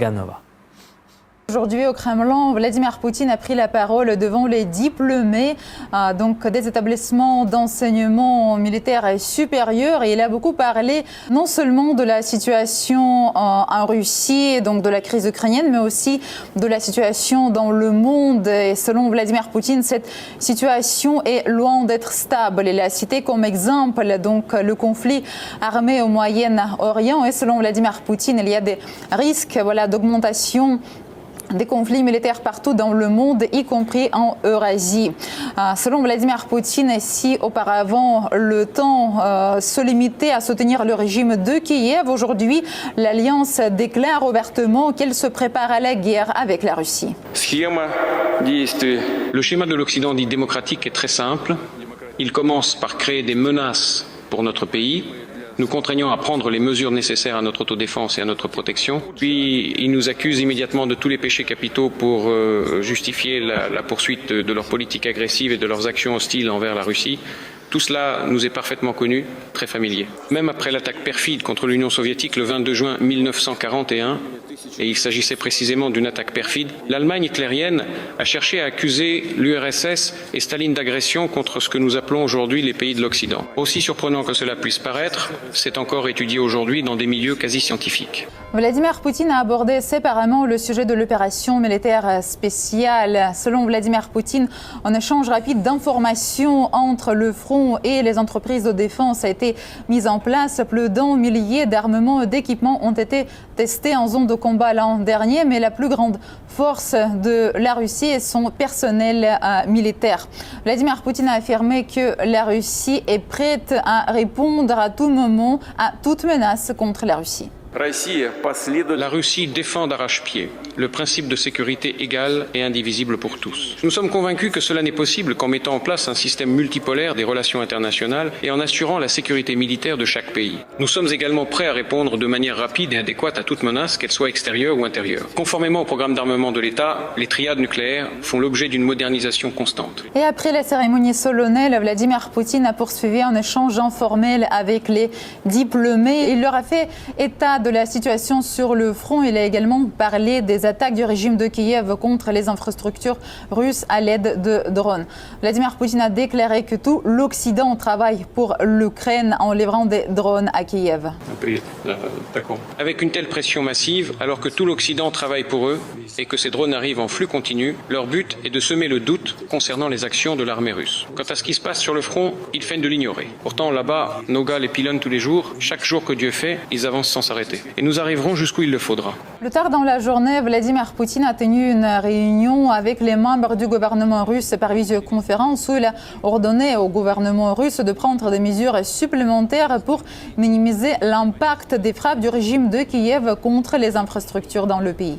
Ganova. Aujourd'hui au Kremlin, Vladimir Poutine a pris la parole devant les diplômés des établissements d'enseignement militaire supérieur et il a beaucoup parlé non seulement de la situation en Russie, donc de la crise ukrainienne, mais aussi de la situation dans le monde. Et selon Vladimir Poutine, cette situation est loin d'être stable. Il a cité comme exemple le conflit armé au Moyen-Orient et selon Vladimir Poutine, il y a des risques d'augmentation des conflits militaires partout dans le monde, y compris en Eurasie. Selon Vladimir Poutine, si auparavant le temps se limitait à soutenir le régime de Kiev, aujourd'hui l'Alliance déclare ouvertement qu'elle se prépare à la guerre avec la Russie. Le schéma de l'Occident dit démocratique est très simple. Il commence par créer des menaces pour notre pays, nous contraignant à prendre les mesures nécessaires à notre autodéfense et à notre protection. Puis, ils nous accusent immédiatement de tous les péchés capitaux pour justifier la poursuite de leur politique agressive et de leurs actions hostiles envers la Russie. Tout cela nous est parfaitement connu, très familier. Même après l'attaque perfide contre l'Union soviétique le 22 juin 1941, et il s'agissait précisément d'une attaque perfide, l'Allemagne hitlérienne a cherché à accuser l'URSS et Staline d'agression contre ce que nous appelons aujourd'hui les pays de l'Occident. Aussi surprenant que cela puisse paraître, c'est encore étudié aujourd'hui dans des milieux quasi scientifiques. Vladimir Poutine a abordé séparément le sujet de l'opération militaire spéciale. Selon Vladimir Poutine, un échange rapide d'informations entre le front et les entreprises de défense a été mis en place. Plus d'1 millier d'armements et d'équipements ont été testés en zone de combat l'an dernier, mais la plus grande force de la Russie est son personnel militaire. Vladimir Poutine a affirmé que la Russie est prête à répondre à tout moment à toute menace contre la Russie. La Russie défend d'arrache-pied le principe de sécurité égale et indivisible pour tous. Nous sommes convaincus que cela n'est possible qu'en mettant en place un système multipolaire des relations internationales et en assurant la sécurité militaire de chaque pays. Nous sommes également prêts à répondre de manière rapide et adéquate à toute menace, qu'elle soit extérieure ou intérieure. Conformément au programme d'armement de l'État, les triades nucléaires font l'objet d'une modernisation constante. Et après la cérémonie solennelle, Vladimir Poutine a poursuivi un échange informel avec les diplômés. Il leur a fait état de la situation sur le front. Il a également parlé des attaques du régime de Kiev contre les infrastructures russes à l'aide de drones. Vladimir Poutine a déclaré que tout l'Occident travaille pour l'Ukraine en livrant des drones à Kiev. Avec une telle pression massive, alors que tout l'Occident travaille pour eux et que ces drones arrivent en flux continu, leur but est de semer le doute concernant les actions de l'armée russe. Quant à ce qui se passe sur le front, ils feignent de l'ignorer. Pourtant, là-bas, nos gars les pilonnent tous les jours. Chaque jour que Dieu fait, ils avancent sans s'arrêter. Et nous arriverons jusqu'où il le faudra. Plus tard dans la journée, Vladimir Poutine a tenu une réunion avec les membres du gouvernement russe par visioconférence où il a ordonné au gouvernement russe de prendre des mesures supplémentaires pour minimiser l'impact des frappes du régime de Kiev contre les infrastructures dans le pays.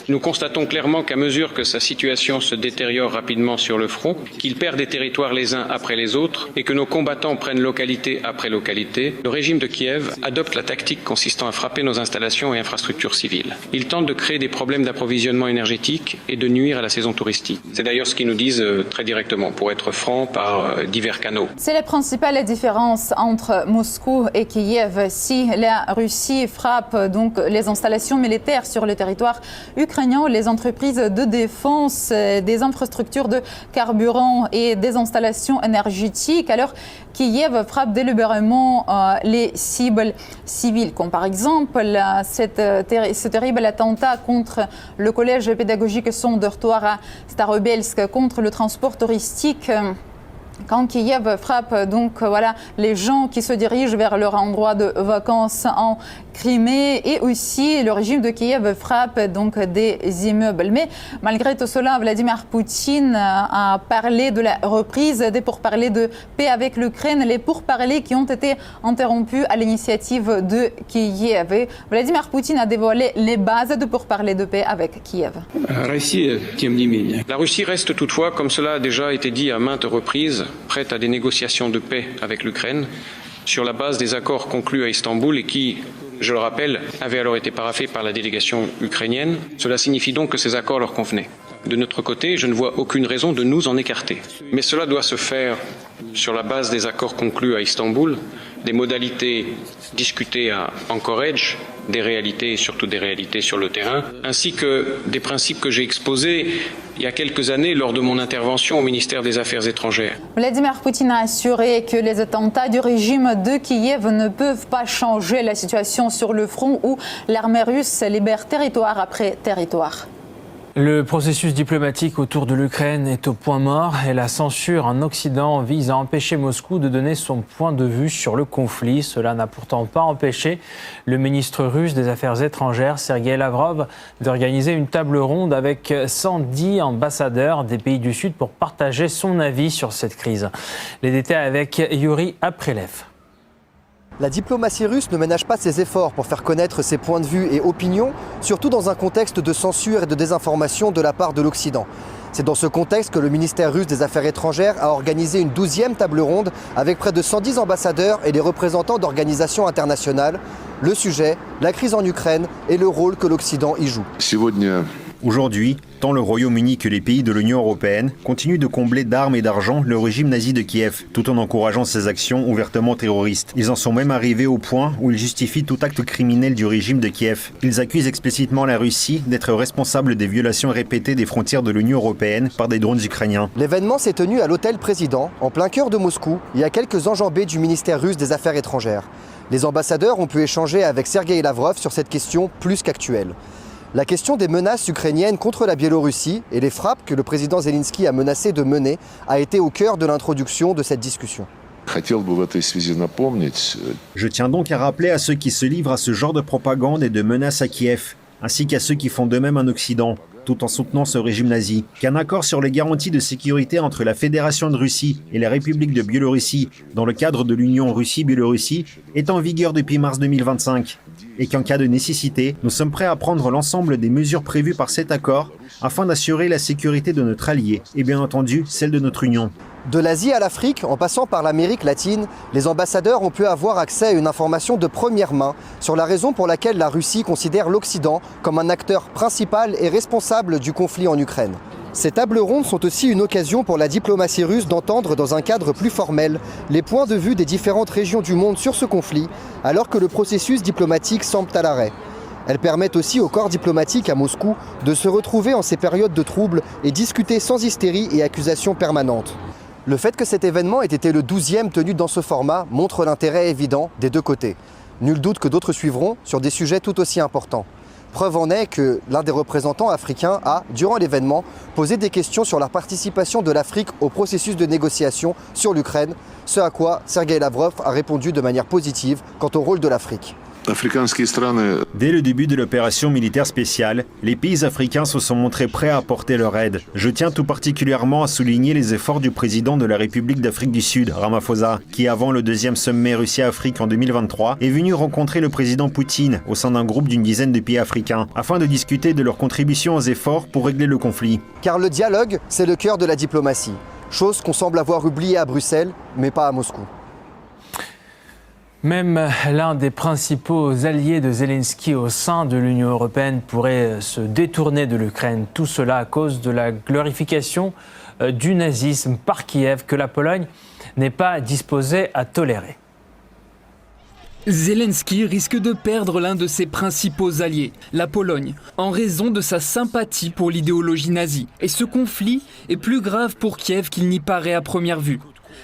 Nous constatons clairement qu'à mesure que sa situation se détériore rapidement sur le front, qu'il perd des territoires les uns après les autres et que nos combattants prennent localité après localité, le régime de Kiev adopte la tactique consistant à frapper nos installations et infrastructures civiles. Il tente de créer des problèmes d'approvisionnement énergétique et de nuire à la saison touristique. C'est d'ailleurs ce qu'ils nous disent très directement, pour être franc, par divers canaux. C'est la principale différence entre Moscou et Kiev. Si la Russie frappe les installations militaires sur le territoire ukrainien, les entreprises de défense, des infrastructures de carburant et des installations énergétiques, alors Kiev frappe délibérément les cibles civiles, comme par exemple ce terrible attentat contre le collège pédagogique son dortoir à Starobelsk, contre le transport touristique. Quand Kiev frappe les gens qui se dirigent vers leur endroit de vacances en Crimée, et aussi le régime de Kiev frappe des immeubles. Mais malgré tout cela, Vladimir Poutine a parlé de la reprise des pourparlers de paix avec l'Ukraine, les pourparlers qui ont été interrompus à l'initiative de Kiev. Et Vladimir Poutine a dévoilé les bases de pourparlers de paix avec Kiev. La Russie reste toutefois, comme cela a déjà été dit à maintes reprises, prête à des négociations de paix avec l'Ukraine sur la base des accords conclus à Istanbul et qui, je le rappelle, avaient alors été paraphés par la délégation ukrainienne. Cela signifie donc que ces accords leur convenaient. De notre côté, je ne vois aucune raison de nous en écarter. Mais cela doit se faire sur la base des accords conclus à Istanbul des modalités discutées à Anchorage, des réalités et surtout des réalités sur le terrain, ainsi que des principes que j'ai exposés il y a quelques années lors de mon intervention au ministère des Affaires étrangères. Vladimir Poutine a assuré que les attentats du régime de Kiev ne peuvent pas changer la situation sur le front où l'armée russe libère territoire après territoire. Le processus diplomatique autour de l'Ukraine est au point mort et la censure en Occident vise à empêcher Moscou de donner son point de vue sur le conflit. Cela n'a pourtant pas empêché le ministre russe des Affaires étrangères, Sergueï Lavrov, d'organiser une table ronde avec 110 ambassadeurs des pays du Sud pour partager son avis sur cette crise. Les détails avec Yuri Aprelev. La diplomatie russe ne ménage pas ses efforts pour faire connaître ses points de vue et opinions, surtout dans un contexte de censure et de désinformation de la part de l'Occident. C'est dans ce contexte que le ministère russe des Affaires étrangères a organisé une 12e table ronde avec près de 110 ambassadeurs et des représentants d'organisations internationales. Le sujet, la crise en Ukraine et le rôle que l'Occident y joue. Aujourd'hui, tant le Royaume-Uni que les pays de l'Union européenne continuent de combler d'armes et d'argent le régime nazi de Kiev, tout en encourageant ses actions ouvertement terroristes. Ils en sont même arrivés au point où ils justifient tout acte criminel du régime de Kiev. Ils accusent explicitement la Russie d'être responsable des violations répétées des frontières de l'Union européenne par des drones ukrainiens. L'événement s'est tenu à l'hôtel Président, en plein cœur de Moscou, et à quelques enjambées du ministère russe des Affaires étrangères. Les ambassadeurs ont pu échanger avec Sergueï Lavrov sur cette question plus qu'actuelle. La question des menaces ukrainiennes contre la Biélorussie et les frappes que le président Zelensky a menacé de mener a été au cœur de l'introduction de cette discussion. Je tiens donc à rappeler à ceux qui se livrent à ce genre de propagande et de menaces à Kiev, ainsi qu'à ceux qui font de même en Occident, tout en soutenant ce régime nazi, qu'un accord sur les garanties de sécurité entre la Fédération de Russie et la République de Biélorussie dans le cadre de l'Union Russie-Biélorussie est en vigueur depuis mars 2025 et qu'en cas de nécessité, nous sommes prêts à prendre l'ensemble des mesures prévues par cet accord afin d'assurer la sécurité de notre allié et bien entendu celle de notre Union. De l'Asie à l'Afrique, en passant par l'Amérique latine, les ambassadeurs ont pu avoir accès à une information de première main sur la raison pour laquelle la Russie considère l'Occident comme un acteur principal et responsable du conflit en Ukraine. Ces tables rondes sont aussi une occasion pour la diplomatie russe d'entendre dans un cadre plus formel les points de vue des différentes régions du monde sur ce conflit, alors que le processus diplomatique semble à l'arrêt. Elles permettent aussi au corps diplomatique à Moscou de se retrouver en ces périodes de troubles et discuter sans hystérie et accusations permanentes. Le fait que cet événement ait été le 12e tenu dans ce format montre l'intérêt évident des deux côtés. Nul doute que d'autres suivront sur des sujets tout aussi importants. Preuve en est que l'un des représentants africains a, durant l'événement, posé des questions sur la participation de l'Afrique au processus de négociation sur l'Ukraine, ce à quoi Sergueï Lavrov a répondu de manière positive quant au rôle de l'Afrique. Dès le début de l'opération militaire spéciale, les pays africains se sont montrés prêts à apporter leur aide. Je tiens tout particulièrement à souligner les efforts du président de la République d'Afrique du Sud, Ramaphosa, qui avant le 2e sommet Russie-Afrique en 2023 est venu rencontrer le président Poutine au sein d'un groupe d'une dizaine de pays africains, afin de discuter de leur contribution aux efforts pour régler le conflit. Car le dialogue, c'est le cœur de la diplomatie, chose qu'on semble avoir oubliée à Bruxelles, mais pas à Moscou. Même l'un des principaux alliés de Zelensky au sein de l'Union européenne pourrait se détourner de l'Ukraine. Tout cela à cause de la glorification du nazisme par Kiev que la Pologne n'est pas disposée à tolérer. Zelensky risque de perdre l'un de ses principaux alliés, la Pologne, en raison de sa sympathie pour l'idéologie nazie. Et ce conflit est plus grave pour Kiev qu'il n'y paraît à première vue.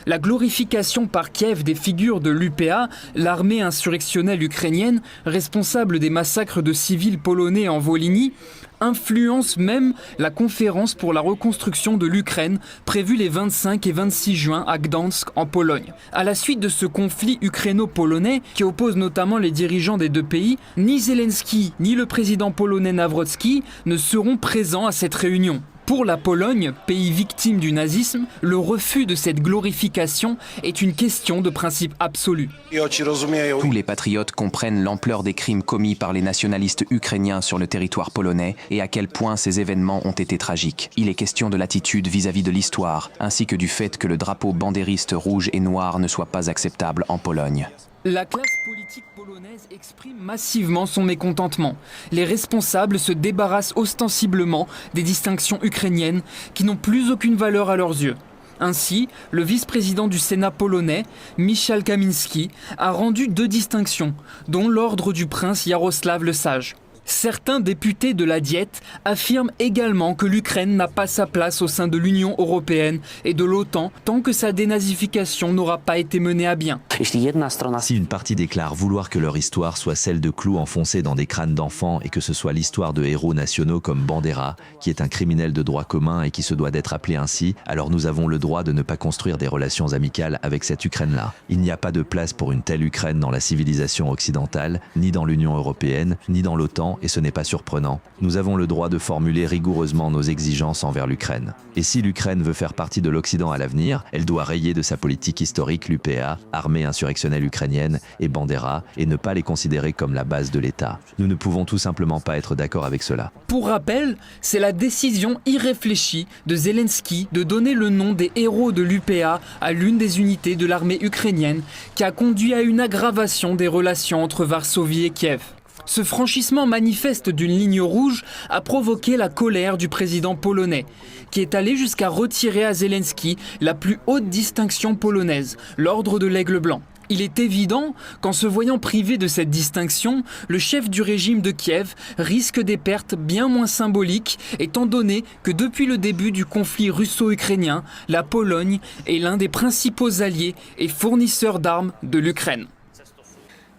La glorification par Kiev des figures de l'UPA, l'armée insurrectionnelle ukrainienne, responsable des massacres de civils polonais en Volhynie, influence même la conférence pour la reconstruction de l'Ukraine, prévue les 25 et 26 juin à Gdansk, en Pologne. À la suite de ce conflit ukraino-polonais, qui oppose notamment les dirigeants des deux pays, ni Zelensky ni le président polonais Nawrocki ne seront présents à cette réunion. Pour la Pologne, pays victime du nazisme, le refus de cette glorification est une question de principe absolu. Tous les patriotes comprennent l'ampleur des crimes commis par les nationalistes ukrainiens sur le territoire polonais et à quel point ces événements ont été tragiques. Il est question de l'attitude vis-à-vis de l'histoire, ainsi que du fait que le drapeau bandériste rouge et noir ne soit pas acceptable en Pologne. La classe politique polonaise exprime massivement son mécontentement. Les responsables se débarrassent ostensiblement des distinctions ukrainiennes qui n'ont plus aucune valeur à leurs yeux. Ainsi, le vice-président du Sénat polonais, Michał Kamiński, a rendu 2 distinctions, dont l'ordre du prince Jarosław le Sage. Certains députés de la Diète affirment également que l'Ukraine n'a pas sa place au sein de l'Union européenne et de l'OTAN tant que sa dénazification n'aura pas été menée à bien. Si une partie déclare vouloir que leur histoire soit celle de clous enfoncés dans des crânes d'enfants et que ce soit l'histoire de héros nationaux comme Bandera, qui est un criminel de droit commun et qui se doit d'être appelé ainsi, alors nous avons le droit de ne pas construire des relations amicales avec cette Ukraine-là. Il n'y a pas de place pour une telle Ukraine dans la civilisation occidentale, ni dans l'Union européenne, ni dans l'OTAN, et ce n'est pas surprenant. Nous avons le droit de formuler rigoureusement nos exigences envers l'Ukraine. Et si l'Ukraine veut faire partie de l'Occident à l'avenir, elle doit rayer de sa politique historique l'UPA, armée insurrectionnelle ukrainienne, et Bandera, et ne pas les considérer comme la base de l'État. Nous ne pouvons tout simplement pas être d'accord avec cela. Pour rappel, c'est la décision irréfléchie de Zelensky de donner le nom des héros de l'UPA à l'une des unités de l'armée ukrainienne qui a conduit à une aggravation des relations entre Varsovie et Kiev. Ce franchissement manifeste d'une ligne rouge a provoqué la colère du président polonais, qui est allé jusqu'à retirer à Zelensky la plus haute distinction polonaise, l'ordre de l'Aigle blanc. Il est évident qu'en se voyant privé de cette distinction, le chef du régime de Kiev risque des pertes bien moins symboliques, étant donné que depuis le début du conflit russo-ukrainien, la Pologne est l'un des principaux alliés et fournisseurs d'armes de l'Ukraine.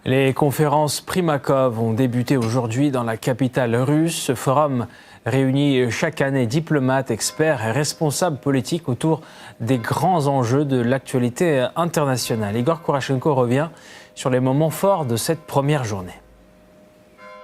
Les conférences Primakov ont débuté aujourd'hui dans la capitale russe. Ce forum réunit chaque année diplomates, experts et responsables politiques autour des grands enjeux de l'actualité internationale. Igor Kourachenko revient sur les moments forts de cette première journée.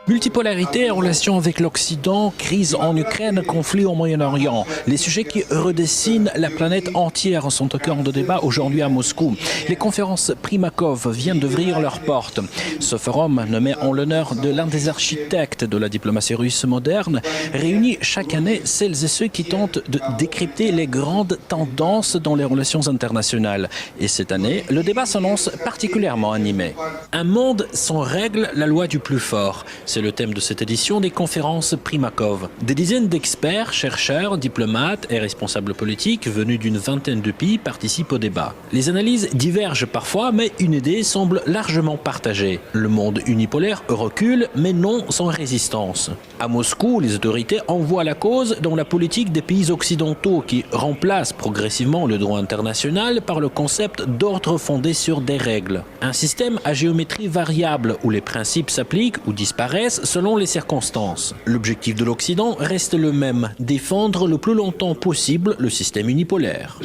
Multipolarité en relation avec l'Occident, crise en Ukraine, conflit au Moyen-Orient. Les sujets qui redessinent la planète entière sont au cœur de débat aujourd'hui à Moscou. Les conférences Primakov viennent d'ouvrir leurs portes. Ce forum, nommé en l'honneur de l'un des architectes de la diplomatie russe moderne, réunit chaque année celles et ceux qui tentent de décrypter les grandes tendances dans les relations internationales. Et cette année, le débat s'annonce particulièrement animé. Un monde sans règles, la loi du plus fort. C'est le thème de cette édition des conférences Primakov. Des dizaines d'experts, chercheurs, diplomates et responsables politiques venus d'une vingtaine de pays participent au débat. Les analyses divergent parfois, mais une idée semble largement partagée. Le monde unipolaire recule, mais non sans résistance. À Moscou, les autorités envoient la cause dans la politique des pays occidentaux qui remplacent progressivement le droit international par le concept d'ordre fondé sur des règles. Un système à géométrie variable où les principes s'appliquent ou disparaissent selon les circonstances. L'objectif de l'Occident reste le même, défendre le plus longtemps possible le système unipolaire.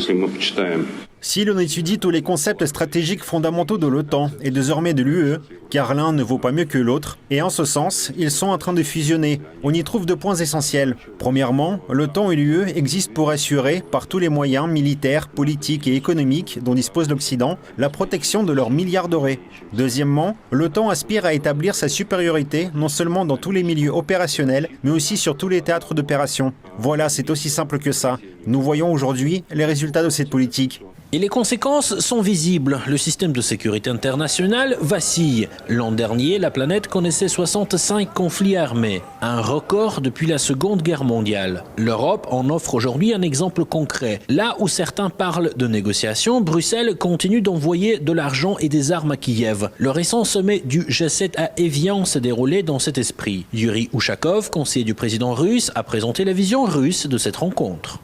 Si l'on étudie tous les concepts stratégiques fondamentaux de l'OTAN et désormais de l'UE, car l'un ne vaut pas mieux que l'autre, et en ce sens, ils sont en train de fusionner. On y trouve 2 points essentiels. Premièrement, l'OTAN et l'UE existent pour assurer, par tous les moyens militaires, politiques et économiques dont dispose l'Occident, la protection de leurs milliards dorés. Deuxièmement, l'OTAN aspire à établir sa supériorité non seulement dans tous les milieux opérationnels, mais aussi sur tous les théâtres d'opération. Voilà, c'est aussi simple que ça. Nous voyons aujourd'hui les résultats de cette politique. Et les conséquences sont visibles. Le système de sécurité internationale vacille. L'an dernier, la planète connaissait 65 conflits armés, un record depuis la Seconde Guerre mondiale. L'Europe en offre aujourd'hui un exemple concret. Là où certains parlent de négociations, Bruxelles continue d'envoyer de l'argent et des armes à Kiev. Le récent sommet du G7 à Évian s'est déroulé dans cet esprit. Yuri Ushakov, conseiller du président russe, a présenté la vision russe de cette rencontre.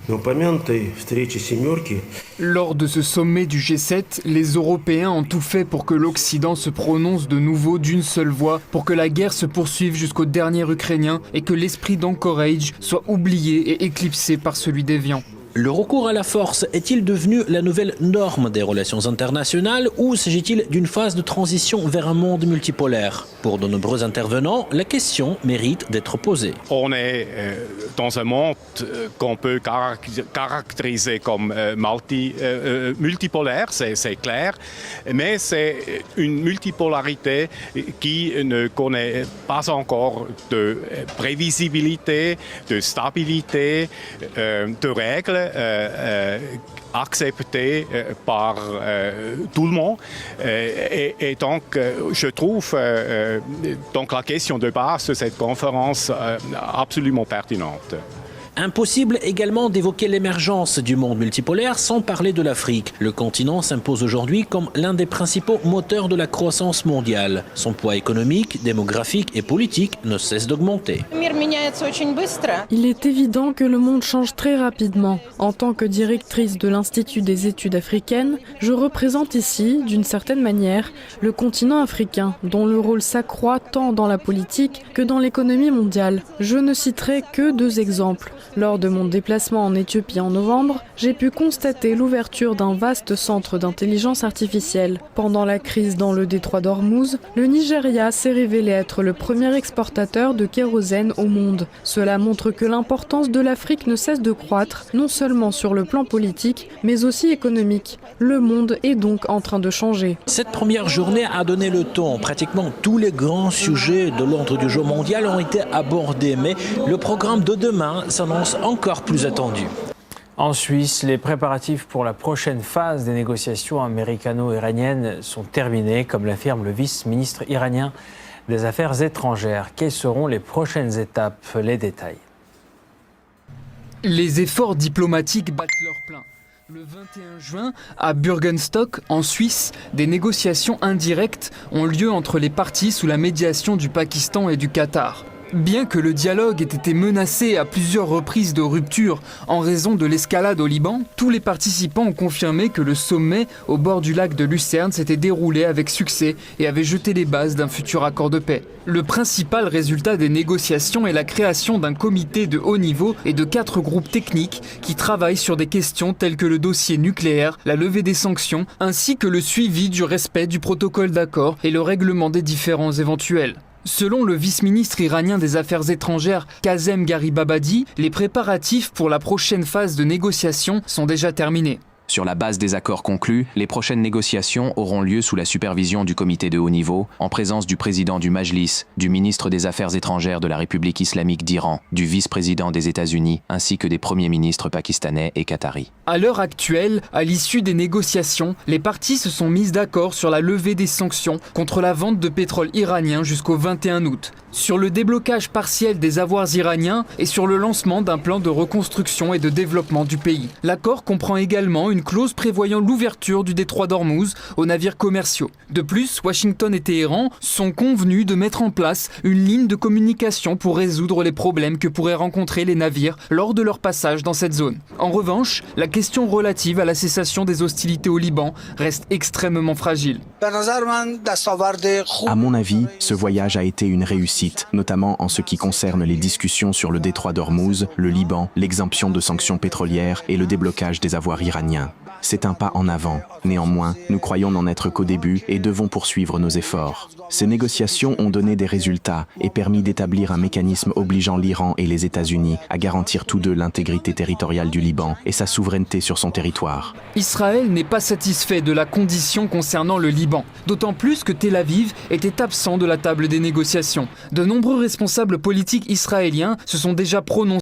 Lors de ce sommet du G7, les Européens ont tout fait pour que l'Occident se prononce de nouveau d'une seule voix, pour que la guerre se poursuive jusqu'au dernier Ukrainien et que l'esprit d'Anchorage soit oublié et éclipsé par celui d'Évian. Le recours à la force est-il devenu la nouvelle norme des relations internationales ou s'agit-il d'une phase de transition vers un monde multipolaire? Pour de nombreux intervenants, la question mérite d'être posée. On est dans un monde qu'on peut caractériser comme multipolaire, c'est clair, mais c'est une multipolarité qui ne connaît pas encore de prévisibilité, de stabilité, de règles accepté par tout le monde. Et donc, je trouve donc la question de base de cette conférence absolument pertinente. Impossible également d'évoquer l'émergence du monde multipolaire sans parler de l'Afrique. Le continent s'impose aujourd'hui comme l'un des principaux moteurs de la croissance mondiale. Son poids économique, démographique et politique ne cesse d'augmenter. Il est évident que le monde change très rapidement. En tant que directrice de l'Institut des études africaines, je représente ici, d'une certaine manière, le continent africain, dont le rôle s'accroît tant dans la politique que dans l'économie mondiale. Je ne citerai que 2 exemples. Lors de mon déplacement en Éthiopie en novembre, j'ai pu constater l'ouverture d'un vaste centre d'intelligence artificielle. Pendant la crise dans le détroit d'Ormuz, le Nigeria s'est révélé être le premier exportateur de kérosène au monde. Cela montre que l'importance de l'Afrique ne cesse de croître, non seulement sur le plan politique, mais aussi économique. Le monde est donc en train de changer. Cette première journée a donné le ton. Pratiquement tous les grands sujets de l'ordre du jour mondial ont été abordés, mais le programme de demain s'annonce encore plus attendu. En Suisse, les préparatifs pour la prochaine phase des négociations américano-iraniennes sont terminés, comme l'affirme le vice-ministre iranien des Affaires étrangères. Quelles seront les prochaines étapes? Les détails. Les efforts diplomatiques battent leur plein. Le 21 juin, à Bürgenstock, en Suisse, des négociations indirectes ont lieu entre les parties sous la médiation du Pakistan et du Qatar. Bien que le dialogue ait été menacé à plusieurs reprises de rupture en raison de l'escalade au Liban, tous les participants ont confirmé que le sommet au bord du lac de Lucerne s'était déroulé avec succès et avait jeté les bases d'un futur accord de paix. Le principal résultat des négociations est la création d'un comité de haut niveau et de 4 groupes techniques qui travaillent sur des questions telles que le dossier nucléaire, la levée des sanctions, ainsi que le suivi du respect du protocole d'accord et le règlement des différends éventuels. Selon le vice-ministre iranien des Affaires étrangères Kazem Garibabadi, les préparatifs pour la prochaine phase de négociation sont déjà terminés. Sur la base des accords conclus, les prochaines négociations auront lieu sous la supervision du comité de haut niveau, en présence du président du Majlis, du ministre des Affaires étrangères de la République islamique d'Iran, du vice-président des États-Unis, ainsi que des premiers ministres pakistanais et qataris. À l'heure actuelle, à l'issue des négociations, les parties se sont mises d'accord sur la levée des sanctions contre la vente de pétrole iranien jusqu'au 21 août, sur le déblocage partiel des avoirs iraniens et sur le lancement d'un plan de reconstruction et de développement du pays. L'accord comprend également une clause prévoyant l'ouverture du détroit d'Ormuz aux navires commerciaux. De plus, Washington et Téhéran sont convenus de mettre en place une ligne de communication pour résoudre les problèmes que pourraient rencontrer les navires lors de leur passage dans cette zone. En revanche, la question relative à la cessation des hostilités au Liban reste extrêmement fragile. À mon avis, ce voyage a été une réussite, notamment en ce qui concerne les discussions sur le détroit d'Ormuz, le Liban, l'exemption de sanctions pétrolières et le déblocage des avoirs iraniens. C'est un pas en avant. Néanmoins, nous croyons n'en être qu'au début et devons poursuivre nos efforts. Ces négociations ont donné des résultats et permis d'établir un mécanisme obligeant l'Iran et les États-Unis à garantir tous deux l'intégrité territoriale du Liban et sa souveraineté sur son territoire. Israël n'est pas satisfait de la condition concernant le Liban, d'autant plus que Tel Aviv était absent de la table des négociations. De nombreux responsables politiques israéliens se sont déjà prononcés